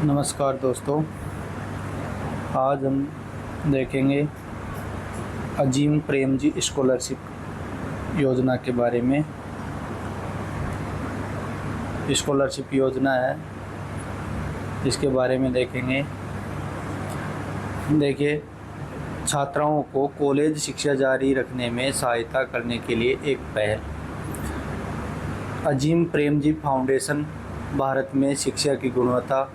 नमस्कार दोस्तों, आज हम देखेंगे अजीम प्रेमजी स्कॉलरशिप योजना के बारे में। स्कॉलरशिप योजना है, इसके बारे में देखेंगे। देखिए, छात्राओं को कॉलेज शिक्षा जारी रखने में सहायता करने के लिए एक पहल। अजीम प्रेमजी फाउंडेशन भारत में शिक्षा की गुणवत्ता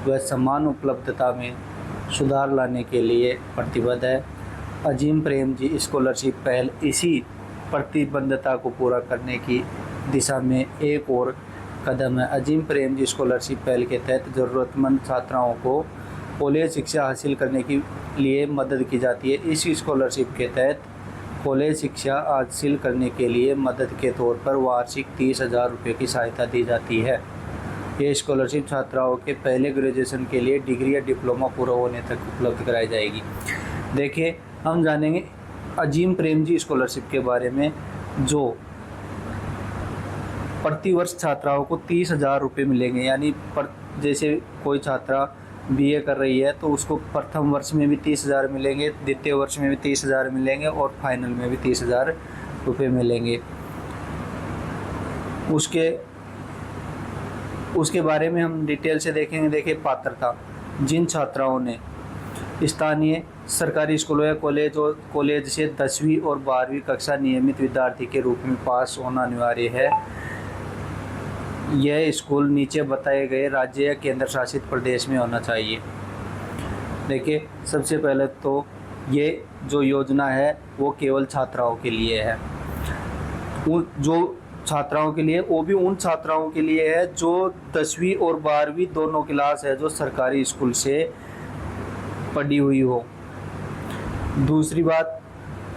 व समान उपलब्धता में सुधार लाने के लिए प्रतिबद्ध है। अजीम प्रेमजी स्कॉलरशिप पहल इसी प्रतिबद्धता को पूरा करने की दिशा में एक और कदम है। अजीम प्रेमजी स्कॉलरशिप पहल के तहत ज़रूरतमंद छात्राओं को कॉलेज शिक्षा हासिल करने के लिए मदद की जाती है। इस स्कॉलरशिप के तहत कॉलेज शिक्षा हासिल करने के लिए मदद के तौर पर वार्षिक 30,000 रुपये की सहायता दी जाती है। ये स्कॉलरशिप छात्राओं के पहले ग्रेजुएशन के लिए डिग्री या डिप्लोमा पूरा होने तक उपलब्ध कराई जाएगी। देखिए, हम जानेंगे अजीम प्रेमजी स्कॉलरशिप के बारे में, जो प्रतिवर्ष छात्राओं को 30,000 रुपये मिलेंगे। यानी जैसे कोई छात्रा बीए कर रही है तो उसको प्रथम वर्ष में भी 30,000 मिलेंगे, द्वितीय वर्ष में भी 30,000 मिलेंगे और फाइनल में भी 30,000 रुपये मिलेंगे। उसके बारे में हम डिटेल से देखेंगे। देखिए, पात्रता: जिन छात्राओं ने स्थानीय सरकारी स्कूलों या कॉलेज से 10वीं और 12वीं कक्षा नियमित विद्यार्थी के रूप में पास होना अनिवार्य है। यह स्कूल नीचे बताए गए राज्य या केंद्र शासित प्रदेश में होना चाहिए। देखिए, सबसे पहले तो ये जो योजना है वो केवल छात्राओं के लिए है। जो छात्राओं के लिए, वो भी उन छात्राओं के लिए है जो 10वीं और 12वीं दोनों क्लास है, जो सरकारी स्कूल से पढ़ी हुई हो। दूसरी बात,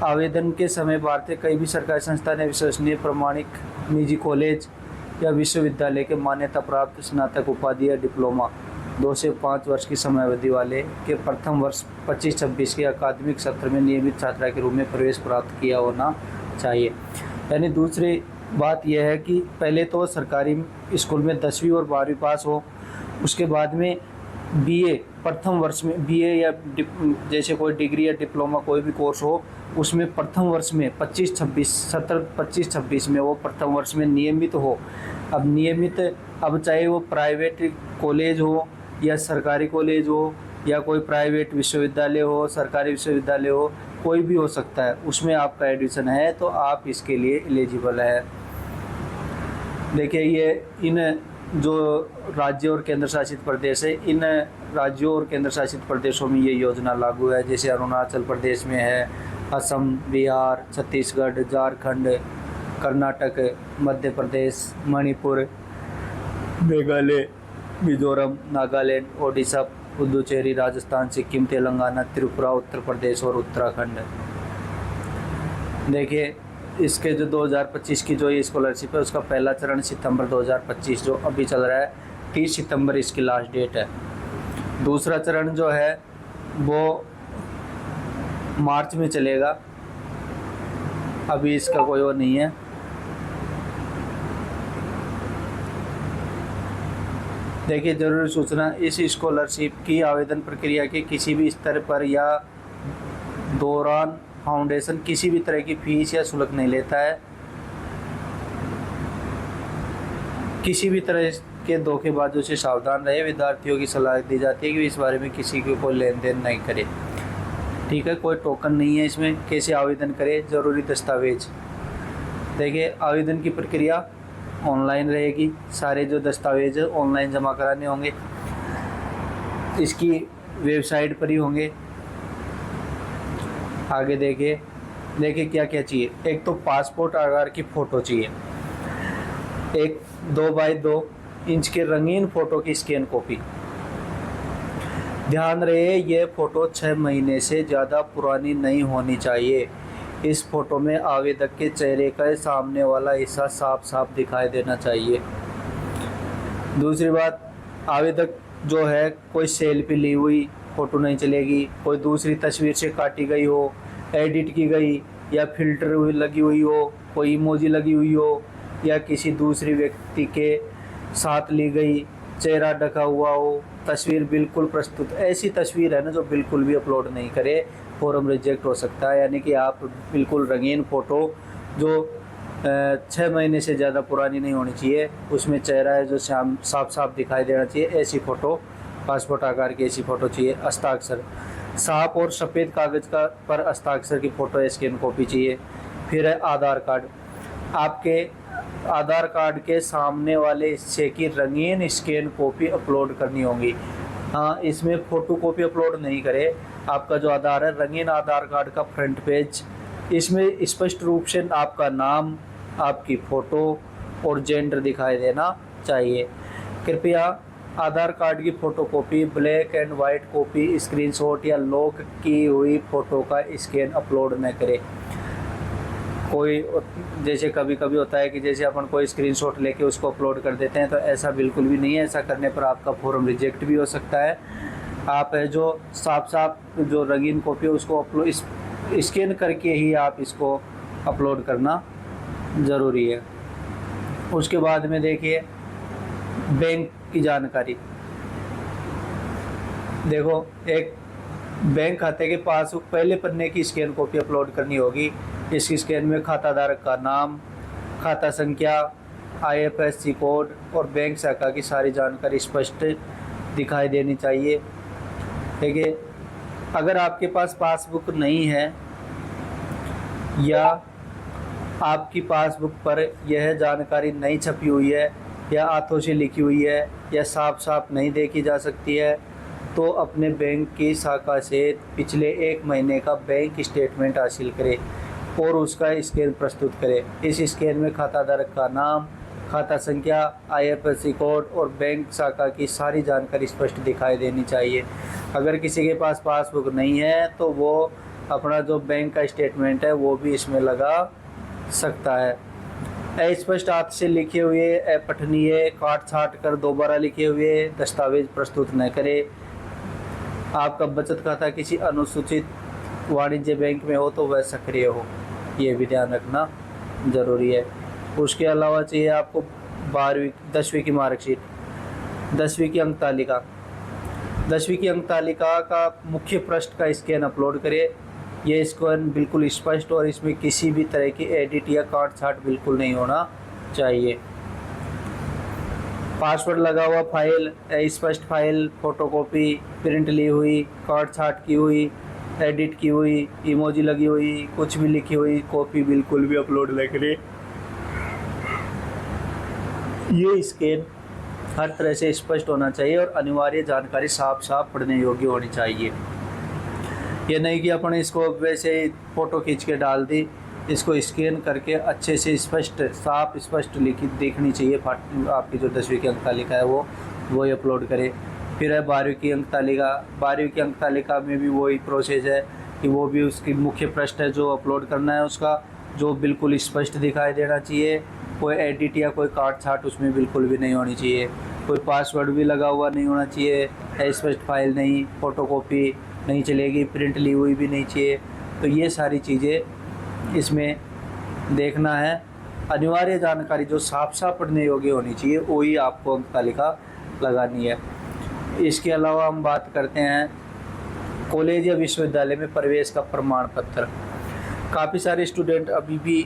आवेदन के समय भारतीय कई भी सरकारी संस्थान या विश्वसनीय प्रमाणिक निजी कॉलेज या विश्वविद्यालय के मान्यता प्राप्त स्नातक उपाधि या डिप्लोमा 2 से 5 वर्ष की समयावधि वाले के प्रथम वर्ष 25-26 के अकादमिक सत्र में नियमित छात्रा के रूप में प्रवेश प्राप्त किया होना चाहिए। यानी दूसरी बात यह है कि पहले तो सरकारी स्कूल में 10वीं और 12वीं पास हो, उसके बाद में बीए प्रथम वर्ष में बीए या जैसे कोई डिग्री या डिप्लोमा कोई भी कोर्स हो, उसमें प्रथम वर्ष में 25-26 में वो प्रथम वर्ष में नियमित हो। अब चाहे वो प्राइवेट कॉलेज हो या सरकारी कॉलेज हो या कोई प्राइवेट विश्वविद्यालय हो, सरकारी विश्वविद्यालय हो, कोई भी हो सकता है, उसमें आपका एडमिशन है तो आप इसके लिए एलिजिबल है। देखिए, ये इन जो राज्य और केंद्र शासित प्रदेश है, इन राज्यों और केंद्र शासित प्रदेशों में ये योजना लागू है। जैसे अरुणाचल प्रदेश में है, असम, बिहार, छत्तीसगढ़, झारखंड, कर्नाटक, मध्य प्रदेश, मणिपुर, मेघालय, मिजोरम, नागालैंड, ओडिशा, पुदुचेरी, राजस्थान, सिक्किम, तेलंगाना, त्रिपुरा, उत्तर प्रदेश और उत्तराखंड। देखिए, इसके जो 2025 की जो ये स्कॉलरशिप है, उसका पहला चरण सितंबर 2025 जो अभी चल रहा है, 30 सितंबर इसकी लास्ट डेट है। दूसरा चरण जो है वो मार्च में चलेगा, अभी इसका कोई वो नहीं है। देखिए, जरूरी सूचना: इस स्कॉलरशिप की आवेदन प्रक्रिया के किसी भी स्तर पर या दौरान फाउंडेशन किसी भी तरह की फीस या शुल्क नहीं लेता है। किसी भी तरह के धोखेबाजों से सावधान रहे। विद्यार्थियों की सलाह दी जाती है कि इस बारे में किसी को कोई लेन देन नहीं करे। ठीक है, कोई टोकन नहीं है इसमें। कैसे आवेदन करें? जरूरी दस्तावेज: देखिए, आवेदन की प्रक्रिया ऑनलाइन रहेगी। सारे जो दस्तावेज ऑनलाइन जमा कराने होंगे, इसकी वेबसाइट पर ही होंगे। आगे देखिए क्या क्या चाहिए। एक तो पासपोर्ट आधार की फ़ोटो चाहिए, एक 2x2 इंच के रंगीन फ़ोटो की स्कैन कॉपी। ध्यान रहे, ये फ़ोटो 6 महीने से ज़्यादा पुरानी नहीं होनी चाहिए। इस फ़ोटो में आवेदक के चेहरे का सामने वाला हिस्सा साफ साफ दिखाई देना चाहिए। दूसरी बात, आवेदक जो है कोई सेल्फी ली हुई फ़ोटो नहीं चलेगी। कोई दूसरी तस्वीर से काटी गई हो, एडिट की गई या फिल्टर लगी हुई हो, कोई इमोजी लगी हुई हो या किसी दूसरे व्यक्ति के साथ ली गई चेहरा ढका हुआ हो, तस्वीर बिल्कुल प्रस्तुत, ऐसी तस्वीर है ना जो बिल्कुल भी अपलोड नहीं करे, फॉर्म रिजेक्ट हो सकता है। यानी कि आप बिल्कुल रंगीन फ़ोटो जो 6 महीने से ज़्यादा पुरानी नहीं होनी चाहिए, उसमें चेहरा है जो साफ साफ दिखाई देना चाहिए, ऐसी फ़ोटो, पासपोर्ट आकार की ऐसी फ़ोटो चाहिए। हस्ताक्षर साफ और सफ़ेद कागज़ का पर हस्ताक्षर की फ़ोटो स्कैन कॉपी चाहिए। फिर है आधार कार्ड, आपके आधार कार्ड के सामने वाले हिस्से की रंगीन स्कैन कॉपी अपलोड करनी होगी। हाँ, इसमें फ़ोटो कॉपी अपलोड नहीं करे। आपका जो आधार है, रंगीन आधार कार्ड का फ्रंट पेज, इसमें स्पष्ट रूप से आपका नाम, आपकी फ़ोटो और जेंडर दिखाई देना चाहिए। कृपया आधार कार्ड की photocopy, black and white copy, screenshot या लॉक की हुई फ़ोटो का स्कैन अपलोड न करें। कोई जैसे कभी कभी होता है कि जैसे अपन कोई स्क्रीनशॉट लेके उसको अपलोड कर देते हैं, तो ऐसा बिल्कुल भी नहीं है। ऐसा करने पर आपका फॉर्म रिजेक्ट भी हो सकता है। आप है जो साफ साफ जो रंगीन कॉपी है उसको अपलोड स्कैन करके ही आप इसको अपलोड करना ज़रूरी है। उसके बाद में देखिए बैंक की जानकारी। देखो, एक बैंक खाते के पासबुक पहले पन्ने की स्कैन कॉपी अपलोड करनी होगी। इस स्कैन में खाता धारक का नाम, खाता संख्या, IFSC कोड और बैंक शाखा की सारी जानकारी स्पष्ट दिखाई देनी चाहिए। ठीक है, अगर आपके पास पासबुक नहीं है या आपकी पासबुक पर यह जानकारी नहीं छपी हुई है या हाथों से लिखी हुई है या साफ साफ नहीं देखी जा सकती है, तो अपने बैंक की शाखा से पिछले 1 महीने का बैंक स्टेटमेंट हासिल करें और उसका स्कैन प्रस्तुत करें। इस स्कैन में खाता धारक का नाम, खाता संख्या, IFSC कोड और बैंक शाखा की सारी जानकारी स्पष्ट दिखाई देनी चाहिए। अगर किसी के पास पासबुक नहीं है तो वो अपना जो बैंक का स्टेटमेंट है वो भी इसमें लगा सकता है। अस्पष्ट हाथ से लिखे हुए, अपठनीय, काट छाट कर दोबारा लिखे हुए दस्तावेज प्रस्तुत न करें। आपका बचत खाता किसी अनुसूचित वाणिज्य बैंक में हो तो वह सक्रिय हो, ये भी ध्यान रखना ज़रूरी है। उसके अलावा चाहिए आपको 10वीं की मार्कशीट, 10वीं की अंक तालिका। 10वीं की अंक तालिका का मुख्य पृष्ठ का स्कैन अपलोड करें। ये स्कैन बिल्कुल स्पष्ट और इसमें किसी भी तरह की एडिट या काट छाट बिल्कुल नहीं होना चाहिए। पासवर्ड लगा हुआ फाइल, स्पष्ट फाइल, फोटोकॉपी, प्रिंट ली हुई, काट छाट की हुई, एडिट की हुई, इमोजी लगी हुई, कुछ भी लिखी हुई कॉपी बिल्कुल भी अपलोड न करें। ये स्कैन हर तरह से स्पष्ट होना चाहिए और अनिवार्य जानकारी साफ साफ पढ़ने योग्य होनी चाहिए। ये नहीं कि अपन इसको वैसे ही फ़ोटो खींच के डाल दी, इसको स्कैन करके अच्छे से स्पष्ट साफ स्पष्ट लिखी दिखनी चाहिए। आपकी जो 10वीं की अंक तालिका है वो ही अपलोड करें। फिर है 12वीं की अंक तालिका। 12वीं की अंक तालिका में भी वही प्रोसेस है कि वो भी उसकी मुख्य पृष्ठ है जो अपलोड करना है उसका, जो बिल्कुल स्पष्ट दिखाई देना चाहिए। कोई एडिट या कोई काट छाट उसमें बिल्कुल भी नहीं होनी चाहिए। कोई पासवर्ड भी लगा हुआ नहीं होना चाहिए। स्पष्ट फाइल नहीं, फ़ोटोकॉपी नहीं चलेगी, प्रिंट ली हुई भी नहीं चाहिए। तो ये सारी चीज़ें इसमें देखना है। अनिवार्य जानकारी जो साफ साफ पढ़ने योग्य होनी चाहिए वही आपको अंक तालिका लगानी है। इसके अलावा हम बात करते हैं कॉलेज या विश्वविद्यालय में प्रवेश का प्रमाण पत्र। काफ़ी सारे स्टूडेंट अभी भी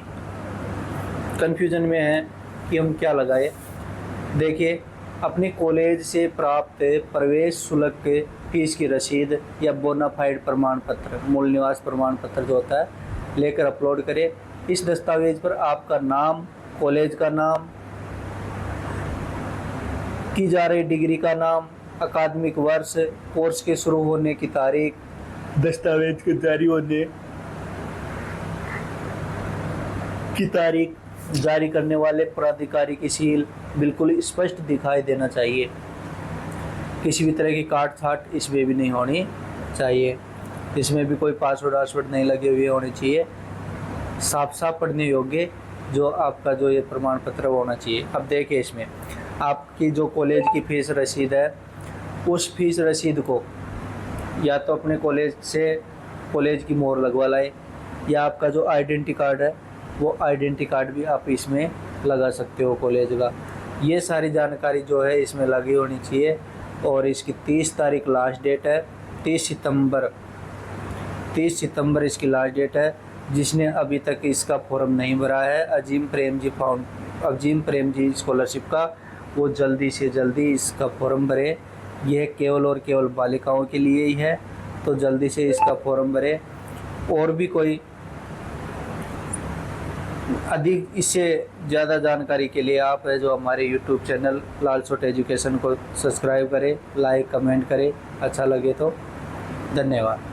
कन्फ्यूजन में हैं कि हम क्या लगाए। देखिए, अपने कॉलेज से प्राप्त प्रवेश शुल्क, फीस की रसीद या बोनाफाइड प्रमाण पत्र, मूल निवास प्रमाण पत्र जो होता है, लेकर अपलोड करें। इस दस्तावेज पर आपका नाम, कॉलेज का नाम, की जा रही डिग्री का नाम, अकादमिक वर्ष, कोर्स के शुरू होने की तारीख, दस्तावेज के जारी होने की तारीख, जारी करने वाले प्राधिकारी की सील बिल्कुल स्पष्ट दिखाई देना चाहिए। किसी भी तरह की काट छाट इसमें भी नहीं होनी चाहिए। इसमें भी कोई पासवर्ड नहीं लगे हुए होने चाहिए। साफ साफ पढ़ने योग्य जो आपका जो ये प्रमाण पत्र होना चाहिए। अब देखिए, इसमें आपकी जो कॉलेज की फ़ीस रसीद है, उस फीस रसीद को या तो अपने कॉलेज से कॉलेज की मोहर लगवा लाए, या आपका जो आइडेंटिटी कार्ड है वो आइडेंटिटी कार्ड भी आप इसमें लगा सकते हो कॉलेज का। ये सारी जानकारी जो है इसमें लगी होनी चाहिए। और इसकी 30 तारीख लास्ट डेट है, 30 सितंबर इसकी लास्ट डेट है। जिसने अभी तक इसका फॉर्म नहीं भरा है अजीम प्रेम जी स्कॉलरशिप का, वो जल्दी से जल्दी इसका फॉर्म भरे। यह केवल और केवल बालिकाओं के लिए ही है, तो जल्दी से इसका फॉर्म भरे। और भी कोई अधिक इससे ज़्यादा जानकारी के लिए आप है जो हमारे YouTube चैनल लालसोट एजुकेशन को सब्सक्राइब करें, लाइक कमेंट करें, अच्छा लगे तो। धन्यवाद।